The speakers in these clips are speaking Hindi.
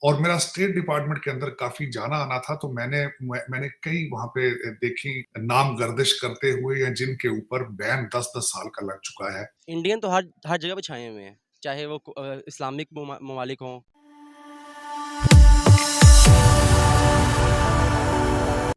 और मेरा स्टेट डिपार्टमेंट के अंदर काफ़ी जाना-आना था, तो मैंने कई वहाँ पे देखी नाम गर्दिश करते हुए या जिनके ऊपर बैन 10-10 साल का लग चुका है। इंडियन तो हर हर जगह पे छाए हुए हैं, चाहे वो इस्लामिक ममालिक हों।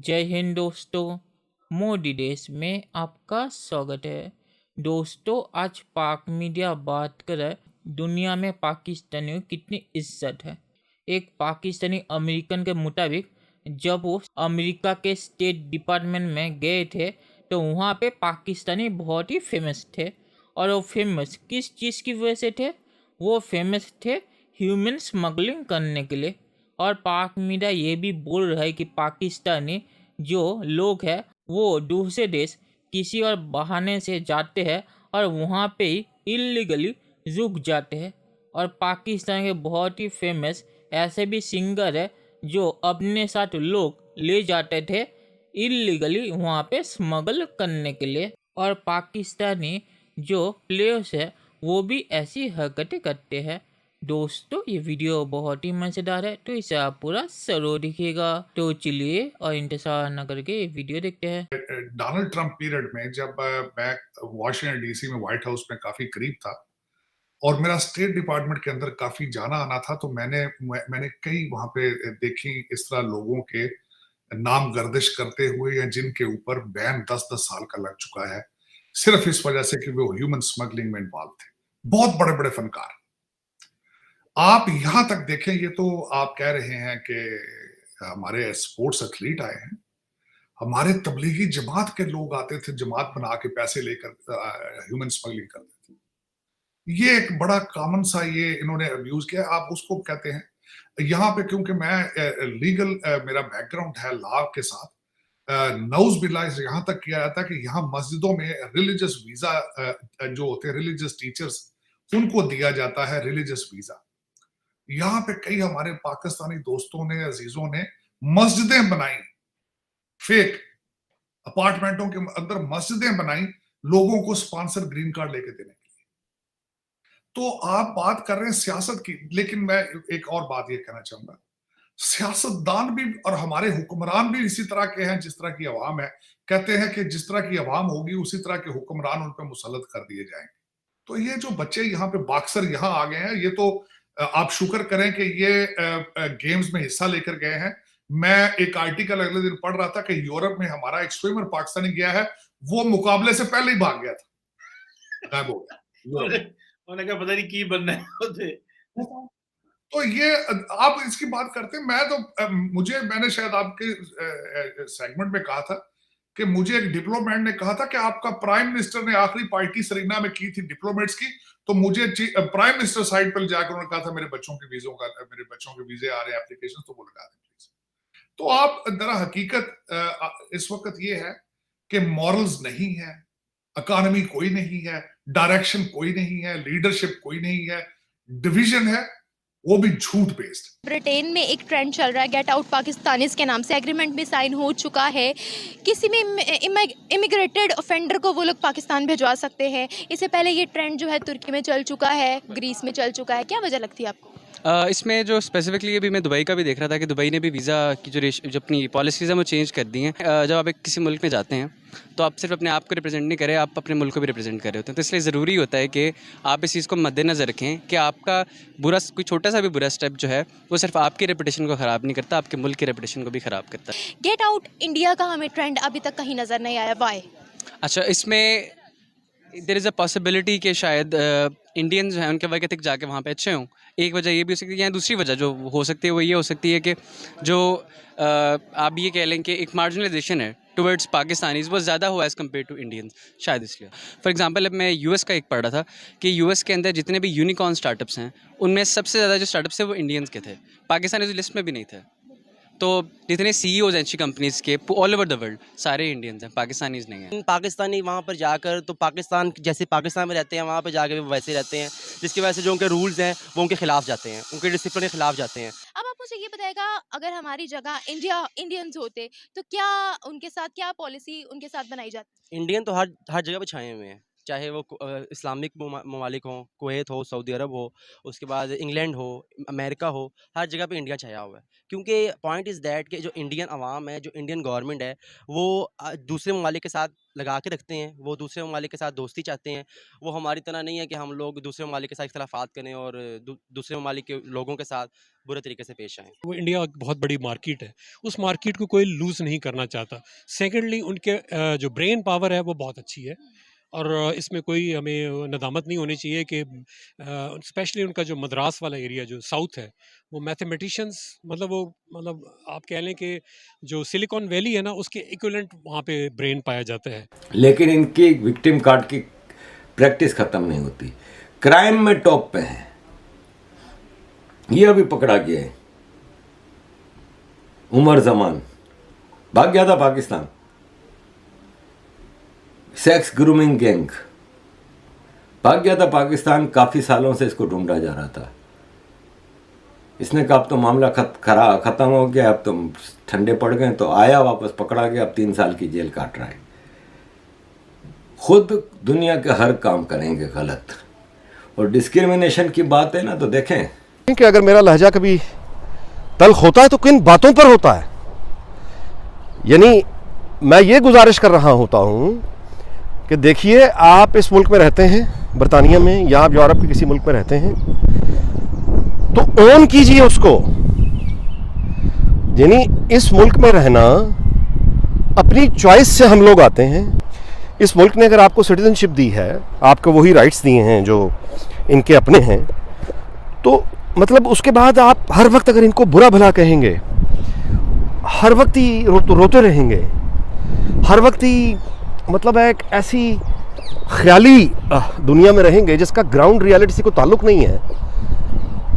जय हिंद दोस्तों, मोदी देश में आपका स्वागत है। दोस्तों, आज पाक मीडिया बात करे दुनिया में पाकिस्तानियों की कितनी इज्जत है। एक पाकिस्तानी अमेरिकन के मुताबिक जब वो अमेरिका के स्टेट डिपार्टमेंट में गए थे तो वहाँ पे पाकिस्तानी बहुत ही फेमस थे। और वो फेमस किस चीज़ की वजह से थे? वो फेमस थे ह्यूमन स्मगलिंग करने के लिए। और पाक मीडिया ये भी बोल रहा है कि पाकिस्तानी जो लोग हैं वो दूसरे देश किसी और बहाने से जाते हैं और वहाँ पे ही इलीगली रुक जाते हैं। और पाकिस्तान के बहुत ही फेमस ऐसे भी सिंगर है जो अपने साथ लोग ले जाते थे इलीगली वहाँ पे स्मगल करने के लिए। और पाकिस्तानी जो प्लेयर्स है वो भी ऐसी हरकतें करते हैं। दोस्तों, ये वीडियो बहुत ही मज़ेदार है तो इसे आप पूरा जरूर देखिएगा। तो चलिए और इंतजार न करके ये वीडियो देखते हैं। डोनाल्ड ट्रंप पीरियड में जब मैं वॉशिंगटन डीसी में व्हाइट हाउस में काफ़ी करीब था और मेरा स्टेट डिपार्टमेंट के अंदर काफ़ी जाना-आना था, तो मैंने कई वहाँ पे देखी इस तरह लोगों के नाम गर्दिश करते हुए या जिनके ऊपर बैन 10-10 साल का लग चुका है, सिर्फ इस वजह से कि वो ह्यूमन स्मगलिंग में इन्वॉल्व थे। बहुत बड़े-बड़े फनकार। आप यहां तक देखें, ये तो आप कह रहे हैं कि हमारे स्पोर्ट्स एथलीट आए हैं। हमारे तबलीगी जमात के लोग आते थे, जमात बना के पैसे लेकर ह्यूमन स्मगलिंग करते थे। ये एक बड़ा कॉमन सा ये इन्होंने अब्यूज किया, आप उसको कहते हैं। यहाँ पे क्योंकि मैं लीगल मेरा बैकग्राउंड है लॉ के साथ, नऊज बिल्ला यहाँ तक किया जाता है कि यहाँ मस्जिदों में रिलीजियस वीजा जो होते हैं रिलीजियस टीचर्स, उनको दिया जाता है रिलीजियस वीजा। यहाँ पे कई हमारे पाकिस्तानी दोस्तों ने, अजीजों ने मस्जिदें बनाई, फेक अपार्टमेंटों के अंदर मस्जिदें बनाई लोगों को स्पॉन्सर ग्रीन कार्ड लेके देने के लिए। तो आप बात कर रहे हैं सियासत की, लेकिन मैं एक और बात ये कहना चाहूंगा, सियासतदान भी और हमारे हुक्मरान भी इसी तरह के हैं जिस तरह की अवाम है। कहते हैं कि जिस तरह की अवाम होगी उसी तरह के हुक्मरान उन पर मुसल्लत कर दिए जाएंगे। तो ये जो बच्चे यहाँ पे बॉक्सर यहाँ आ गए हैं, ये तो आप शुक्र करें कि ये गेम्स में हिस्सा लेकर गए हैं। मैं एक आर्टिकल अगले दिन पढ़ रहा था कि यूरोप में हमारा एक स्विमर पाकिस्तानी गया है, वो मुकाबले से पहले ही भाग गया था, गायब हो गया यूरोप में। उन्होंने कहा पता नहीं की बनना है उसे। तो ये आप इसकी बात करते हैं, मैं तो मैंने शायद आपके सेगमेंट में कहा था कि मुझे एक डिप्लोमेट ने कहा था कि आपका प्राइम मिनिस्टर ने आखिरी पार्टी सरीना में की थी डिप्लोमेट्स की, तो मुझे प्राइम मिनिस्टर साइड पर जाकर उन्होंने कहा था मेरे बच्चों के वीजे आ रहे हैं एप्लीकेशन, तो वो लगा दें प्लीज। तो आप दरा हकीकत इस वक्त ये है कि मॉरल्स नहीं है, इकोनॉमी कोई नहीं है, डायरेक्शन कोई नहीं है, लीडरशिप कोई नहीं है, डिवीजन है, वो भी झूठ बेस्ड। ब्रिटेन में एक ट्रेंड चल रहा है गेट आउट पाकिस्तानीज के नाम से। एग्रीमेंट भी साइन हो चुका है। किसी भी इमिग्रेटेड ऑफेंडर को वो लोग पाकिस्तान भिजवा सकते हैं। इससे पहले ये ट्रेंड जो है तुर्की में चल चुका है, ग्रीस में चल चुका है। क्या वजह लगती है आपको? इसमें जो स्पेसिफिकली अभी मैं दुबई का भी देख रहा था कि दुबई ने भी वीज़ा की जो अपनी पॉलिसीज़ हैं वो चेंज कर दी हैं। जब आप किसी मुल्क में जाते हैं तो आप सिर्फ अपने आप को रिप्रेजेंट नहीं करें, आप अपने मुल्क को भी रिप्रेजेंट कर रहे होते हैं। तो इसलिए ज़रूरी होता है कि आप इस चीज़ को मद्देनज़र रखें कि आपका कोई छोटा सा भी बुरा स्टेप जो है वो सिर्फ आपकी रेपुटेशन को ख़राब नहीं करता, आपके मुल्क की रेपुटेशन को भी ख़राब करता है। गेट आउट इंडिया का हमें ट्रेंड अभी तक कहीं नज़र नहीं आया, वाई? अच्छा, इसमें देयर इज़ अ पॉसिबिलिटी कि शायद इंडियंस जो हैं उनके वर्क एथिक जाके वहाँ पे अच्छे हों। एक वजह ये भी हो सकती है, या दूसरी वजह जो हो सकती है वो ये हो सकती है कि जो आप ये कह लें कि एक मार्जिनलाइजेशन है टुवर्ड्स पाकिस्तानीज़ वो ज़्यादा हुआ एज़ कम्पेयर टू इंडियंस, शायद इसलिए। फॉर एग्जांपल, अब मैं यूएस का एक पढ़ रहा था कि यूएस के अंदर जितने भी यूनिकॉर्न स्टार्टअप्स हैं उनमें सबसे ज़्यादा जो स्टार्टअप्स हैं वो इंडियंस के थे, पाकिस्तानी लिस्ट में भी नहीं थे। तो जितने सीईओज हैं अच्छी कंपनीज़ के ऑल ओवर द वर्ल्ड सारे इंडियंस हैं, पाकिस्तानीज़ नहीं हैं। पाकिस्तानी वहाँ पर जाकर तो पाकिस्तान जैसे पाकिस्तान में रहते हैं वहाँ पर जाकर भी वैसे रहते हैं, जिसकी वजह से जो उनके रूल्स हैं वो उनके खिलाफ जाते हैं, उनके डिसिप्लिन के खिलाफ जाते हैं। अब आप मुझे ये बताएगा, अगर हमारी जगह इंडियंस होते तो क्या उनके साथ क्या पॉलिसी उनके साथ बनाई जाती? इंडियन तो हर हर जगह पे छाए हुए हैं, चाहे वो इस्लामिक ममालिक हों, कुवैत हो, सऊदी अरब हो, उसके बाद इंग्लैंड हो, अमेरिका हो, हर जगह पे इंडिया छाया हुआ है। क्योंकि पॉइंट इज़ दैट कि जो इंडियन अवाम है, जो इंडियन गवर्नमेंट है, वो दूसरे ममालिक के साथ लगा के रखते हैं, वो दूसरे ममालिक के साथ दोस्ती चाहते हैं। वो हमारी तरह नहीं है कि हम लोग दूसरे ममालिक के साथ इख्तिलाफ़ात करें और दूसरे ममालिक के लोगों के साथ बुरे तरीके से पेश आएँ। वो इंडिया एक बहुत बड़ी मार्केट है, उस मार्केट को कोई लूज़ नहीं करना चाहता। सेकेंडली उनके जो ब्रेन पावर है वो बहुत अच्छी है, और इसमें कोई हमें नदामत नहीं होनी चाहिए कि स्पेशली उनका जो मद्रास वाला एरिया जो साउथ है, वो मैथमेटिशियंस मतलब आप कह लें कि जो सिलिकॉन वैली है ना, उसके इक्विवेलेंट वहाँ पे ब्रेन पाया जाता है। लेकिन इनकी विक्टिम कार्ड की प्रैक्टिस ख़त्म नहीं होती। क्राइम में टॉप पे है, ये अभी पकड़ा गया है। उमर जमान भाग गया था पाकिस्तान, सेक्स ग्रूमिंग गैंग भाग गया था पाकिस्तान। काफ़ी सालों से इसको ढूंढा जा रहा था। इसने कहा अब तो मामला ख़त्म हो गया, अब तुम ठंडे पड़ गए, तो आया वापस, पकड़ा गया, अब 3 साल की जेल काट रहा है। खुद दुनिया के हर काम करेंगे गलत। और डिस्क्रिमिनेशन की बात है ना, तो देखें कि अगर मेरा लहजा कभी तल्ख होता है तो किन बातों पर होता है। यानी मैं ये गुजारिश कर रहा होता हूँ कि देखिए, आप इस मुल्क में रहते हैं, बरतानिया में, या आप यूरोप के किसी मुल्क में रहते हैं, तो ओन कीजिए उसको। यानी इस मुल्क में रहना अपनी चॉइस से हम लोग आते हैं। इस मुल्क ने अगर आपको सिटीजनशिप दी है, आपको वही राइट्स दिए हैं जो इनके अपने हैं, तो मतलब उसके बाद आप हर वक्त अगर इनको बुरा भला कहेंगे, हर वक्त ही रोते रहेंगे, हर वक्त ही मतलब एक ऐसी ख्याली दुनिया में रहेंगे जिसका ग्राउंड रियलिटी से कोई ताल्लुक नहीं है,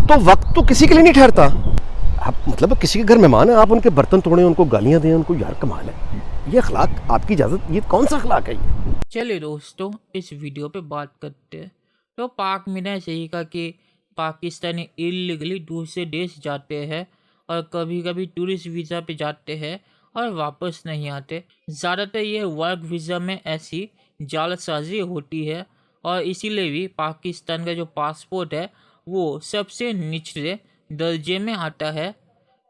तो वक्त तो किसी के लिए नहीं ठहरता। आप मतलब किसी के घर मेहमान है, आप उनके बर्तन तोड़ें, उनको गालियां दें, उनको यार कमाल है। ये अखलाक आपकी इजाज़त, ये कौन सा अखलाक है ये? चलिए दोस्तों, इस वीडियो पे बात करते हैं। तो पाक मीडिया ने सही कहा कि पाकिस्तानी इलीगली दूसरे देश जाते हैं और कभी कभी टूरिस्ट वीज़ा पे जाते हैं और वापस नहीं आते। ज़्यादातर ये वर्क वीज़ा में ऐसी जालसाजी होती है और इसीलिए भी पाकिस्तान का जो पासपोर्ट है वो सबसे निचले दर्जे में आता है।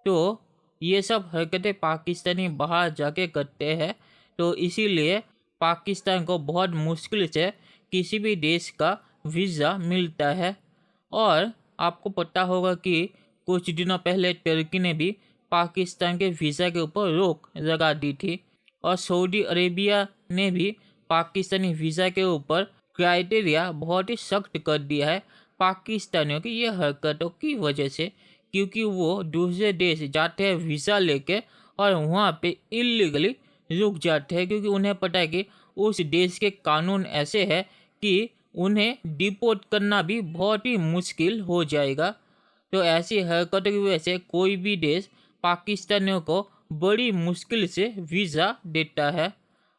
तो ये सब हरकतें पाकिस्तानी बाहर जाके करते हैं, तो इसीलिए पाकिस्तान को बहुत मुश्किल से किसी भी देश का वीज़ा मिलता है। और आपको पता होगा कि कुछ दिनों पहले तुर्की ने भी पाकिस्तान के वीज़ा के ऊपर रोक लगा दी थी, और सऊदी अरेबिया ने भी पाकिस्तानी वीज़ा के ऊपर क्राइटेरिया बहुत ही सख्त कर दिया है पाकिस्तानियों की ये हरकतों की वजह से, क्योंकि वो दूसरे देश जाते हैं वीज़ा लेके और वहाँ पे इलीगली रुक जाते हैं, क्योंकि उन्हें पता है कि उस देश के कानून ऐसे हैं कि उन्हें डिपोर्ट करना भी बहुत ही मुश्किल हो जाएगा। तो ऐसी हरकतों की वजह से कोई भी देश पाकिस्तानियों को बड़ी मुश्किल से वीज़ा देता है।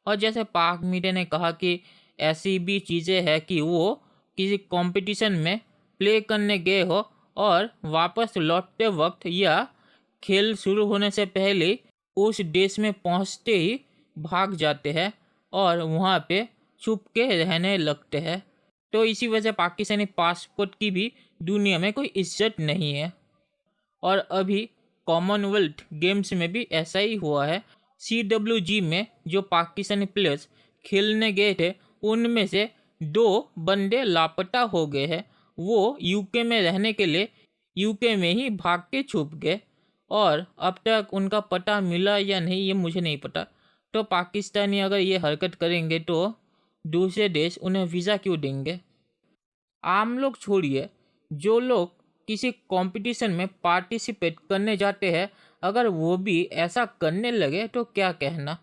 और जैसे पाक मीडिया ने कहा कि ऐसी भी चीज़ें हैं कि वो किसी कंपटीशन में प्ले करने गए हो और वापस लौटते वक्त या खेल शुरू होने से पहले उस देश में पहुंचते ही भाग जाते हैं और वहां पे छुप के रहने लगते हैं। तो इसी वजह से पाकिस्तानी पासपोर्ट की भी दुनिया में कोई इज्जत नहीं है। और अभी कॉमनवेल्थ गेम्स में भी ऐसा ही हुआ है। CWG में जो पाकिस्तानी प्लेयर्स खेलने गए थे उनमें से 2 बंदे लापता हो गए हैं। वो यूके में रहने के लिए यूके में ही भाग के छुप गए और अब तक उनका पता मिला या नहीं ये मुझे नहीं पता। तो पाकिस्तानी अगर ये हरकत करेंगे तो दूसरे देश उन्हें वीज़ा क्यों देंगे? आम लोग छोड़िए, जो लोग किसी कंपटीशन में पार्टिसिपेट करने जाते हैं, अगर वो भी ऐसा करने लगे तो क्या कहना।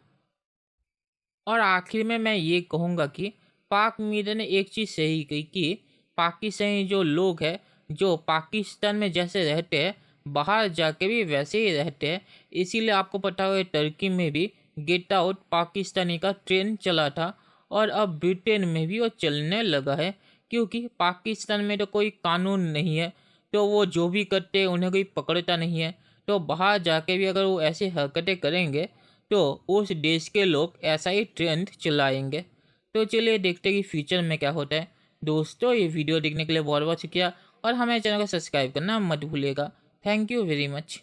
और आखिर में मैं ये कहूँगा कि पाक मीडिया ने एक चीज़ सही कही कि पाकिस्तानी जो लोग हैं, जो पाकिस्तान में जैसे रहते हैं बाहर जाके भी वैसे ही रहते हैं। इसीलिए आपको पता हो तुर्की में भी गेट आउट पाकिस्तानी का ट्रेंड चला था और अब ब्रिटेन में भी वो चलने लगा है, क्योंकि पाकिस्तान में तो कोई कानून नहीं है, तो वो जो भी करते हैं उन्हें कोई पकड़ता नहीं है। तो बाहर जाके भी अगर वो ऐसी हरकतें करेंगे तो उस देश के लोग ऐसा ही ट्रेंड चलाएंगे। तो चलिए देखते हैं कि फ्यूचर में क्या होता है। दोस्तों ये वीडियो देखने के लिए बहुत बहुत शुक्रिया और हमारे चैनल को सब्सक्राइब करना मत भूलिएगा। Thank you very much.